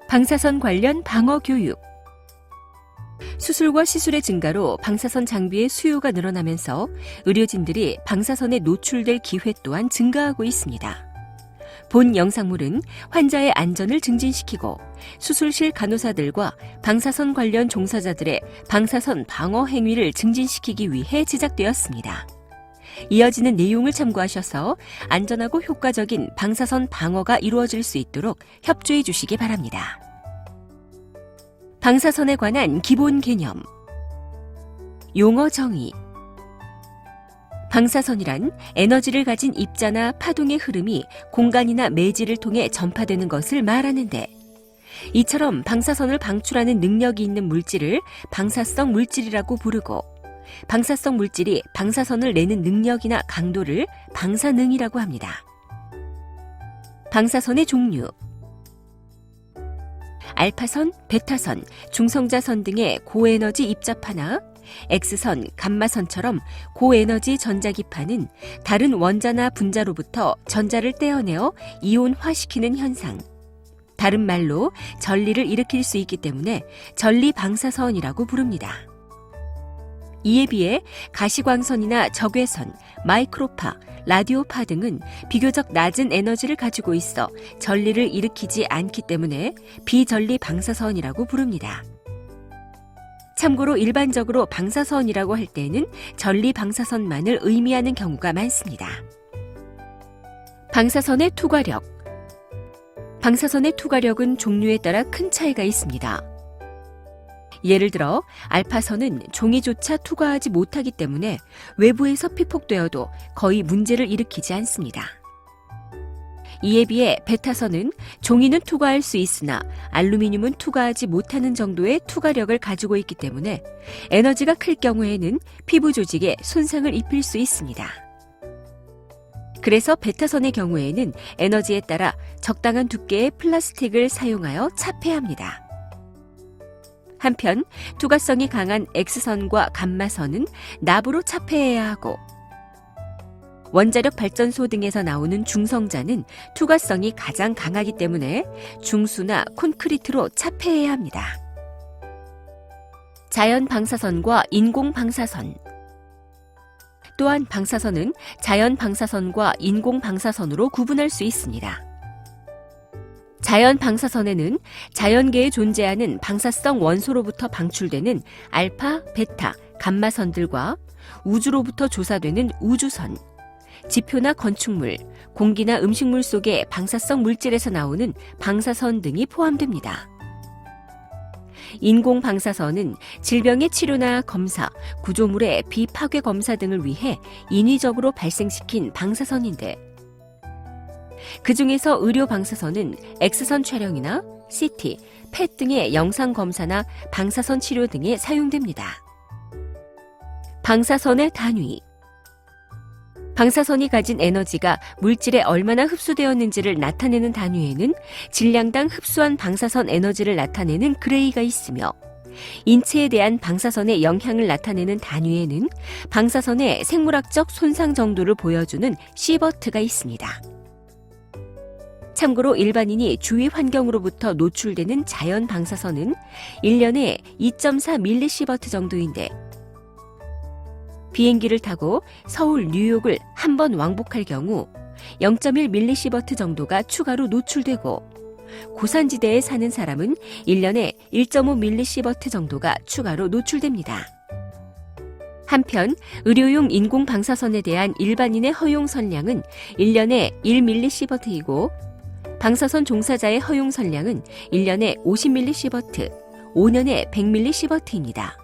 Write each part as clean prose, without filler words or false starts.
방사선 관련 방어 교육. 수술과 시술의 증가로 방사선 장비의 수요가 늘어나면서 의료진들이 방사선에 노출될 기회 또한 증가하고 있습니다. 본 영상물은 환자의 안전을 증진시키고 수술실 간호사들과 방사선 관련 종사자들의 방사선 방어 행위를 증진시키기 위해 제작되었습니다. 이어지는 내용을 참고하셔서 안전하고 효과적인 방사선 방어가 이루어질 수 있도록 협조해 주시기 바랍니다. 방사선에 관한 기본 개념. 용어 정의. 방사선이란 에너지를 가진 입자나 파동의 흐름이 공간이나 매질을 통해 전파되는 것을 말하는데, 이처럼 방사선을 방출하는 능력이 있는 물질을 방사성 물질이라고 부르고, 방사성 물질이 방사선을 내는 능력이나 강도를 방사능이라고 합니다. 방사선의 종류. 알파선, 베타선, 중성자선 등의 고에너지 입자파나 X선, 감마선처럼 고에너지 전자기파는 다른 원자나 분자로부터 전자를 떼어내어 이온화시키는 현상, 다른 말로 전리를 일으킬 수 있기 때문에 전리방사선이라고 부릅니다. 이에 비해 가시광선이나 적외선, 마이크로파, 라디오파 등은 비교적 낮은 에너지를 가지고 있어 전리를 일으키지 않기 때문에 비전리 방사선이라고 부릅니다. 참고로 일반적으로 방사선이라고 할 때에는 전리 방사선만을 의미하는 경우가 많습니다. 방사선의 투과력. 방사선의 투과력은 종류에 따라 큰 차이가 있습니다. 예를 들어 알파선은 종이조차 투과하지 못하기 때문에 외부에서 피폭되어도 거의 문제를 일으키지 않습니다. 이에 비해 베타선은 종이는 투과할 수 있으나 알루미늄은 투과하지 못하는 정도의 투과력을 가지고 있기 때문에 에너지가 클 경우에는 피부 조직에 손상을 입힐 수 있습니다. 그래서 베타선의 경우에는 에너지에 따라 적당한 두께의 플라스틱을 사용하여 차폐해야 합니다. 한편 투과성이 강한 X선과 감마선은 납으로 차폐해야 하고, 원자력 발전소 등에서 나오는 중성자는 투과성이 가장 강하기 때문에 중수나 콘크리트로 차폐해야 합니다. 자연 방사선과 인공 방사선. 또한 방사선은 자연 방사선과 인공 방사선으로 구분할 수 있습니다. 자연 방사선에는 자연계에 존재하는 방사성 원소로부터 방출되는 알파, 베타, 감마선들과 우주로부터 조사되는 우주선, 지표나 건축물, 공기나 음식물 속의 방사성 물질에서 나오는 방사선 등이 포함됩니다. 인공 방사선은 질병의 치료나 검사, 구조물의 비파괴 검사 등을 위해 인위적으로 발생시킨 방사선인데, 그 중에서 의료 방사선은 X선 촬영이나 CT, 펫 등의 영상 검사나 방사선 치료 등에 사용됩니다. 방사선의 단위. 방사선이 가진 에너지가 물질에 얼마나 흡수되었는지를 나타내는 단위에는 질량당 흡수한 방사선 에너지를 나타내는 그레이가 있으며, 인체에 대한 방사선의 영향을 나타내는 단위에는 방사선의 생물학적 손상 정도를 보여주는 시버트가 있습니다. 참고로 일반인이 주위 환경으로부터 노출되는 자연 방사선은 1년에 2.4mSv 정도인데, 비행기를 타고 서울, 뉴욕을 한 번 왕복할 경우 0.1mSv 정도가 추가로 노출되고, 고산지대에 사는 사람은 1년에 1.5mSv 정도가 추가로 노출됩니다. 한편 의료용 인공 방사선에 대한 일반인의 허용 선량은 1년에 1mSv이고, 방사선 종사자의 허용 선량은 1년에 50mSv, 5년에 100mSv입니다.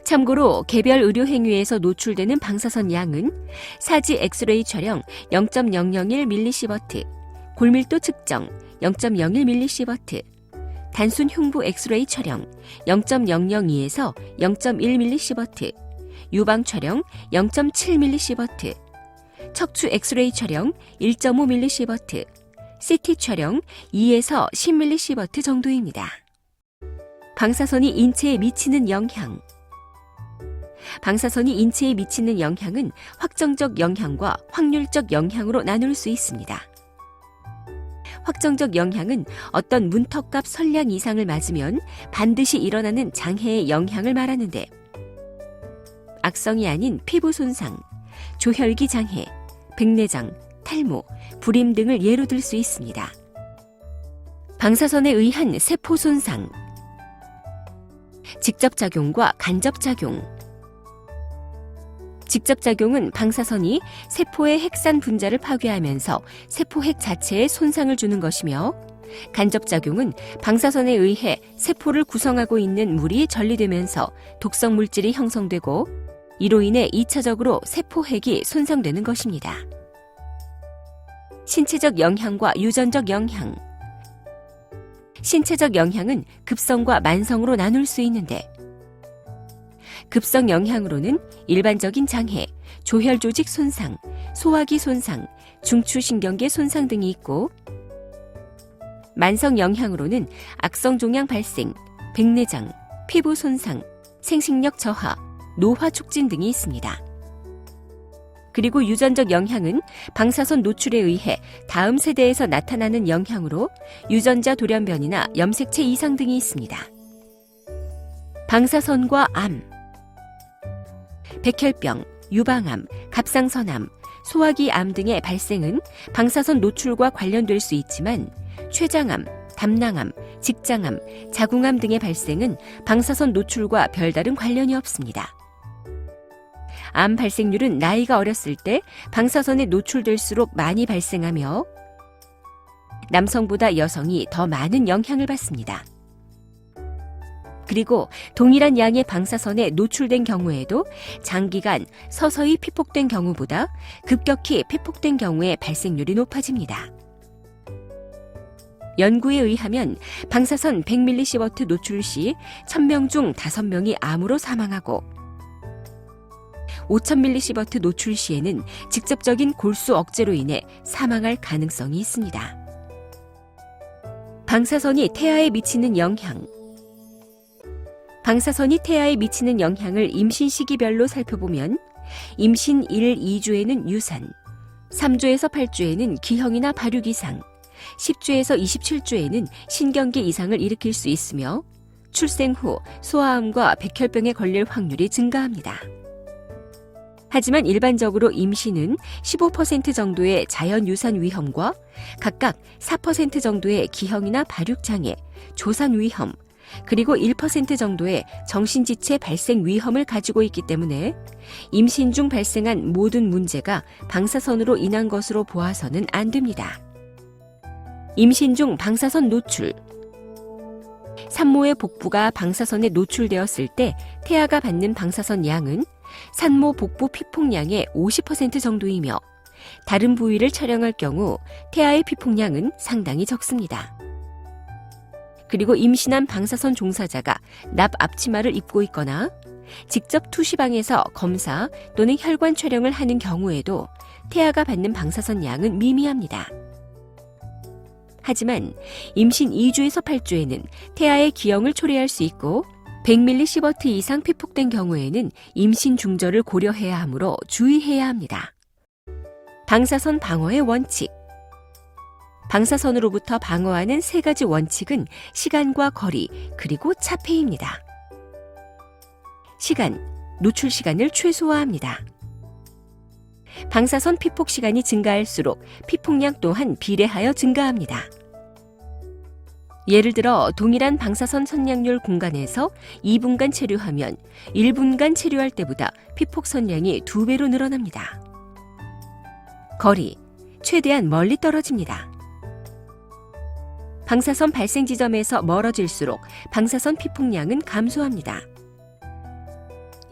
참고로 개별 의료 행위에서 노출되는 방사선 양은 사지 엑스레이 촬영 0.001mSv, 골밀도 측정 0.01mSv, 단순 흉부 엑스레이 촬영 0.002에서 0.1mSv, 유방 촬영 0.7mSv, 척추 엑스레이 촬영 1.5mSv, CT 촬영 2에서 10mSv 정도입니다. 방사선이 인체에 미치는 영향. 방사선이 인체에 미치는 영향은 확정적 영향과 확률적 영향으로 나눌 수 있습니다. 확정적 영향은 어떤 문턱값 선량 이상을 맞으면 반드시 일어나는 장애의 영향을 말하는데, 악성이 아닌 피부 손상, 조혈기 장애, 백내장, 탈모, 불임 등을 예로 들 수 있습니다. 방사선에 의한 세포 손상, 직접작용과 간접작용. 직접작용은 방사선이 세포의 핵산 분자를 파괴하면서 세포핵 자체에 손상을 주는 것이며, 간접작용은 방사선에 의해 세포를 구성하고 있는 물이 전리되면서 독성 물질이 형성되고, 이로 인해 2차적으로 세포핵이 손상되는 것입니다. 신체적 영향과 유전적 영향. 신체적 영향은 급성과 만성으로 나눌 수 있는데, 급성 영향으로는 일반적인 장애, 조혈조직 손상, 소화기 손상, 중추신경계 손상 등이 있고, 만성 영향으로는 악성 종양 발생, 백내장, 피부 손상, 생식력 저하, 노화 촉진 등이 있습니다. 그리고 유전적 영향은 방사선 노출에 의해 다음 세대에서 나타나는 영향으로 유전자 돌연변이나 염색체 이상 등이 있습니다. 방사선과 암. 백혈병, 유방암, 갑상선암, 소화기 암 등의 발생은 방사선 노출과 관련될 수 있지만, 췌장암, 담낭암, 직장암, 자궁암 등의 발생은 방사선 노출과 별다른 관련이 없습니다. 암 발생률은 나이가 어렸을 때 방사선에 노출될수록 많이 발생하며, 남성보다 여성이 더 많은 영향을 받습니다. 그리고 동일한 양의 방사선에 노출된 경우에도 장기간 서서히 피폭된 경우보다 급격히 피폭된 경우의 발생률이 높아집니다. 연구에 의하면 방사선 100mSv 노출 시 1000명 중 5명이 암으로 사망하고, 5000mSv 노출 시에는 직접적인 골수 억제로 인해 사망할 가능성이 있습니다. 방사선이 태아에 미치는 영향. 방사선이 태아에 미치는 영향을 임신 시기별로 살펴보면, 임신 1, 2주에는 유산, 3주에서 8주에는 기형이나 발육 이상, 10주에서 27주에는 신경계 이상을 일으킬 수 있으며, 출생 후 소아암과 백혈병에 걸릴 확률이 증가합니다. 하지만 일반적으로 임신은 15% 정도의 자연 유산 위험과 각각 4% 정도의 기형이나 발육장애, 조산 위험, 그리고 1% 정도의 정신지체 발생 위험을 가지고 있기 때문에 임신 중 발생한 모든 문제가 방사선으로 인한 것으로 보아서는 안 됩니다. 임신 중 방사선 노출. 산모의 복부가 방사선에 노출되었을 때 태아가 받는 방사선 양은 산모 복부 피폭량의 50% 정도이며, 다른 부위를 촬영할 경우 태아의 피폭량은 상당히 적습니다. 그리고 임신한 방사선 종사자가 납 앞치마를 입고 있거나 직접 투시방에서 검사 또는 혈관 촬영을 하는 경우에도 태아가 받는 방사선 양은 미미합니다. 하지만 임신 2주에서 8주에는 태아의 기형을 초래할 수 있고, 100mSv 이상 피폭된 경우에는 임신 중절을 고려해야 하므로 주의해야 합니다. 방사선 방어의 원칙. 방사선으로부터 방어하는 3가지 원칙은 시간과 거리, 그리고 차폐입니다. 시간, 노출 시간을 최소화합니다. 방사선 피폭 시간이 증가할수록 피폭량 또한 비례하여 증가합니다. 예를 들어 동일한 방사선 선량률 공간에서 2분간 체류하면 1분간 체류할 때보다 피폭 선량이 2배로 늘어납니다. 거리, 최대한 멀리 떨어집니다. 방사선 발생 지점에서 멀어질수록 방사선 피폭량은 감소합니다.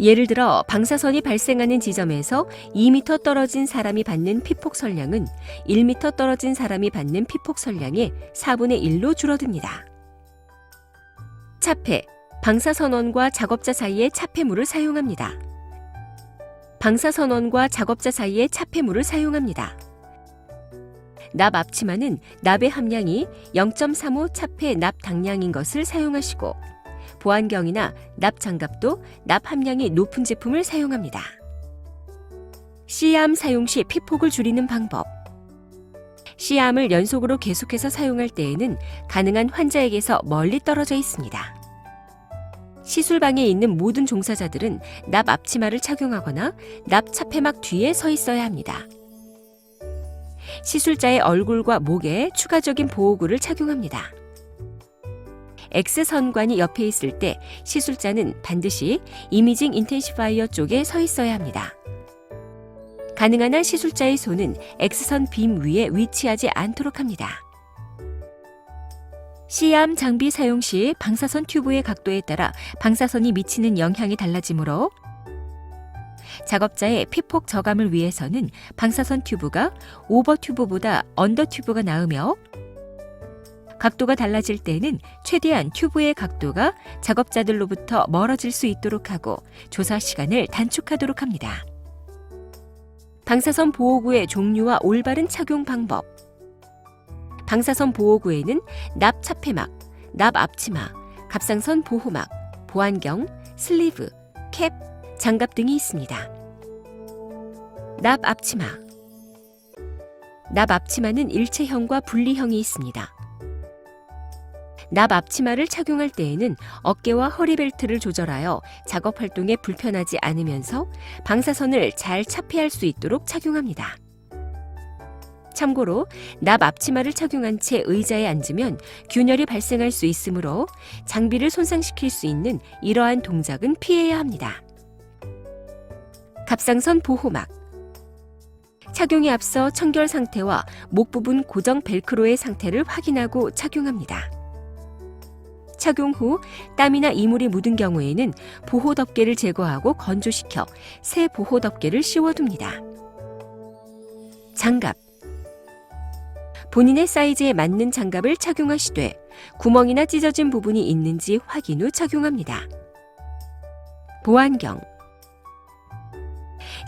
예를 들어 방사선이 발생하는 지점에서 2m 떨어진 사람이 받는 피폭 선량은 1m 떨어진 사람이 받는 피폭 선량의 4분의 1로 줄어듭니다. 차폐, 방사선원과 작업자 사이의 차폐물을 사용합니다. 방사선원과 작업자 사이의 차폐물을 사용합니다. 납 앞치마는 납의 함량이 0.35 차폐 납 당량인 것을 사용하시고, 보안경이나 납 장갑도 납 함량이 높은 제품을 사용합니다. C암 사용 시 피폭을 줄이는 방법. C암을 연속으로 계속해서 사용할 때에는 가능한 환자에게서 멀리 떨어져 있습니다. 시술방에 있는 모든 종사자들은 납 앞치마를 착용하거나 납 차폐막 뒤에 서 있어야 합니다. 시술자의 얼굴과 목에 추가적인 보호구를 착용합니다. X선관이 옆에 있을 때 시술자는 반드시 이미징 인텐시파이어 쪽에 서 있어야 합니다. 가능한 한 시술자의 손은 X선 빔 위에 위치하지 않도록 합니다. C암 장비 사용 시 방사선 튜브의 각도에 따라 방사선이 미치는 영향이 달라지므로 작업자의 피폭 저감을 위해서는 방사선 튜브가 오버 튜브보다 언더 튜브가 나으며 각도가 달라질 때는 최대한 튜브의 각도가 작업자들로부터 멀어질 수 있도록 하고 조사 시간을 단축하도록 합니다. 방사선 보호구의 종류와 올바른 착용 방법. 방사선 보호구에는 납 차폐막, 납 앞치마, 갑상선 보호막, 보안경, 슬리브, 캡, 장갑 등이 있습니다. 납 앞치마. 납 앞치마는 일체형과 분리형이 있습니다. 납 앞치마를 착용할 때에는 어깨와 허리 벨트를 조절하여 작업 활동에 불편하지 않으면서 방사선을 잘 차폐할 수 있도록 착용합니다. 참고로 납 앞치마를 착용한 채 의자에 앉으면 균열이 발생할 수 있으므로 장비를 손상시킬 수 있는 이러한 동작은 피해야 합니다. 갑상선 보호막. 착용에 앞서 청결 상태와 목 부분 고정 벨크로의 상태를 확인하고 착용합니다. 착용 후 땀이나 이물이 묻은 경우에는 보호 덮개를 제거하고 건조시켜 새 보호 덮개를 씌워둡니다. 장갑. 본인의 사이즈에 맞는 장갑을 착용하시되 구멍이나 찢어진 부분이 있는지 확인 후 착용합니다. 보안경.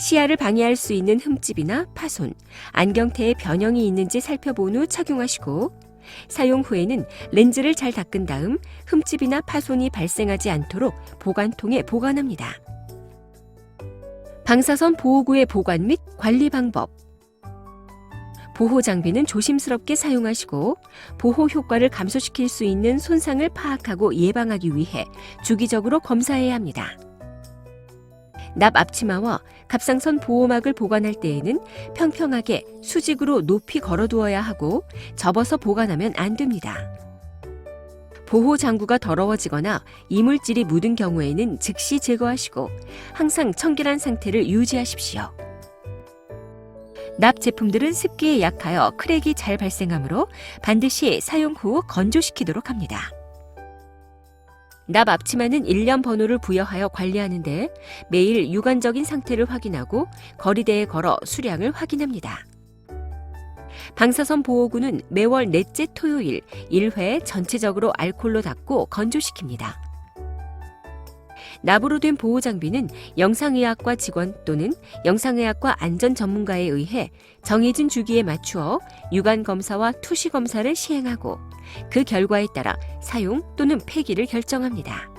시야를 방해할 수 있는 흠집이나 파손, 안경테에 변형이 있는지 살펴본 후 착용하시고 사용 후에는 렌즈를 잘 닦은 다음 흠집이나 파손이 발생하지 않도록 보관통에 보관합니다. 방사선 보호구의 보관 및 관리 방법. 보호 장비는 조심스럽게 사용하시고 보호 효과를 감소시킬 수 있는 손상을 파악하고 예방하기 위해 주기적으로 검사해야 합니다. 납 앞치마와 갑상선 보호막을 보관할 때에는 평평하게 수직으로 높이 걸어두어야 하고 접어서 보관하면 안 됩니다. 보호 장구가 더러워지거나 이물질이 묻은 경우에는 즉시 제거하시고 항상 청결한 상태를 유지하십시오. 납 제품들은 습기에 약하여 크랙이 잘 발생하므로 반드시 사용 후 건조시키도록 합니다. 납 앞치마는 1년 번호를 부여하여 관리하는데 매일 유관적인 상태를 확인하고 거리대에 걸어 수량을 확인합니다. 방사선 보호구는 매월 넷째 토요일 1회 전체적으로 알코올로 닦고 건조시킵니다. 납으로 된 보호 장비는 영상의학과 직원 또는 영상의학과 안전 전문가에 의해 정해진 주기에 맞추어 유관 검사와 투시 검사를 시행하고 그 결과에 따라 사용 또는 폐기를 결정합니다.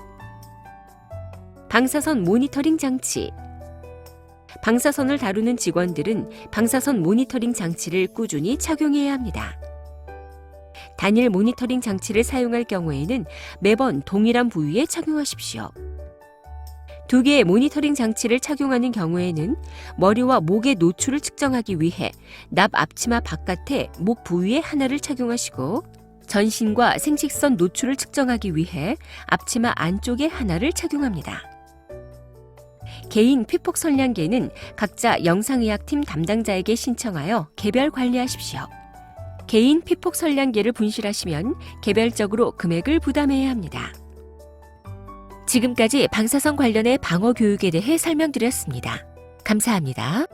방사선 모니터링 장치. 방사선을 다루는 직원들은 방사선 모니터링 장치를 꾸준히 착용해야 합니다. 단일 모니터링 장치를 사용할 경우에는 매번 동일한 부위에 착용하십시오. 2개의 모니터링 장치를 착용하는 경우에는 머리와 목의 노출을 측정하기 위해 납 앞치마 바깥에 목 부위에 하나를 착용하시고 전신과 생식선 노출을 측정하기 위해 앞치마 안쪽에 하나를 착용합니다. 개인 피폭 선량계는 각자 영상의학팀 담당자에게 신청하여 개별 관리하십시오. 개인 피폭 선량계를 분실하시면 개별적으로 금액을 부담해야 합니다. 지금까지 방사선 관련의 방어 교육에 대해 설명드렸습니다. 감사합니다.